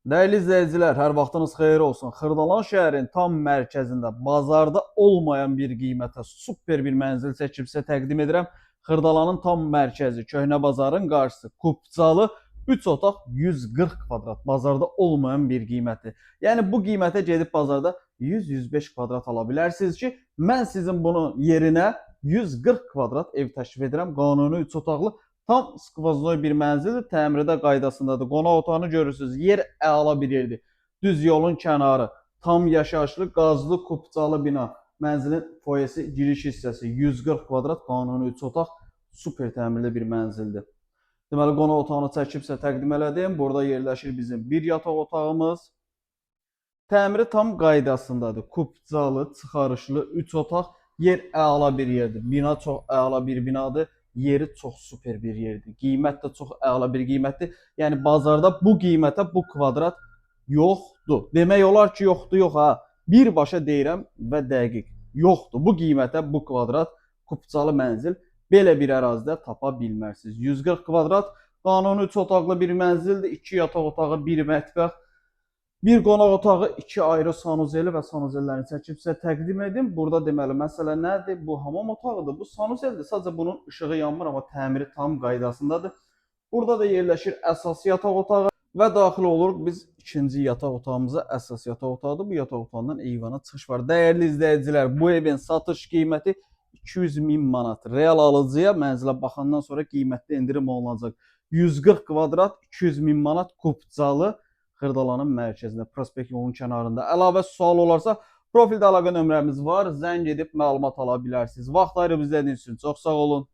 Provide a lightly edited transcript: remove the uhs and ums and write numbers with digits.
Değerli izleyiciler, her vaxtınız xeyir olsun. Xırdalan şəhərin tam mərkəzində, bazarda olmayan bir qiymətə super bir mənzil çəkib sizə təqdim edirəm. Xırdalanın tam mərkəzi, Köhnə bazarın qarşısı, Kupcalı 3 otaq 140 kvadrat. Bazarda olmayan bir qiyməti. Yəni bu qiymətə gedib bazarda 100-105 kvadrat ala bilərsiniz ki, mən sizin bunun yerinə 140 kvadrat ev təklif edirəm. Qanuni 3 otaqlı tam skvoznoy bir mənzildir, təmirdə qaydasındadır. Qonaq otağını görürsünüz, yer əla bir yerdir. Düz yolun kənarı, tam yaşayışlı, qazlı, kupcalı bina. Mənzilin foyesi, giriş hissəsi 140 kvadrat, qanuni 3 otaq, super təmirli bir mənzildir. Deməli, qonaq otağını çəkibsə təqdim elədim. Burada yerləşir bizim bir yataq otağımız. Təmiri tam qaydasındadır. Kupcalı, çıxarışlı 3 otaq, yer əla bir yerdir. Bina çox əla bir binadır. Yeri çox super bir yerdir. Qiymət də çox əla bir qiymətdir. Yəni bazarda bu qiymətə bu kvadrat yoxdur. Demək olar ki, yoxdur, yox ha. Birbaşa deyirəm və dəqiq. Yoxdur. Bu qiymətə bu kvadrat kupcalı mənzil belə bir ərazidə tapa bilmərsiniz. 140 kvadrat qanuni 3 otaqlı bir mənzildir. 2 yataq otağı, 1 mətbəx, bir qonaq otağı, 2 ayrı sanuzeli və sanuzellərini çəkib sizə təqdim edim. Burada deməli məsələ nədir? Bu hamam otağıdır. Bu sanuzeldir. Sadəcə bunun işığı yanmır, amma təmiri tam qaydasındadır. Burada da yerləşir əsas yataq otağı və daxil oluruq biz ikinci yataq otağımıza. Əsas yataq otağıdır. Bu yataq otağından eyvana çıxış var. Dəyərli izləyicilər, bu evin satış qiyməti 200.000 manat. Real alıcıya mənzilə baxandan sonra qiymətdə endirim olunacaq. 140 kvadrat 200.000 manat Kupcalı Xırdalanın mərkəzində, prospekt yolun kənarında. Əlavə sual olarsa, profildə əlaqə nömrəmiz var. Zəng edib məlumat ala bilərsiniz. Vaxt ayırıb izlədiyiniz üçün çox sağ olun.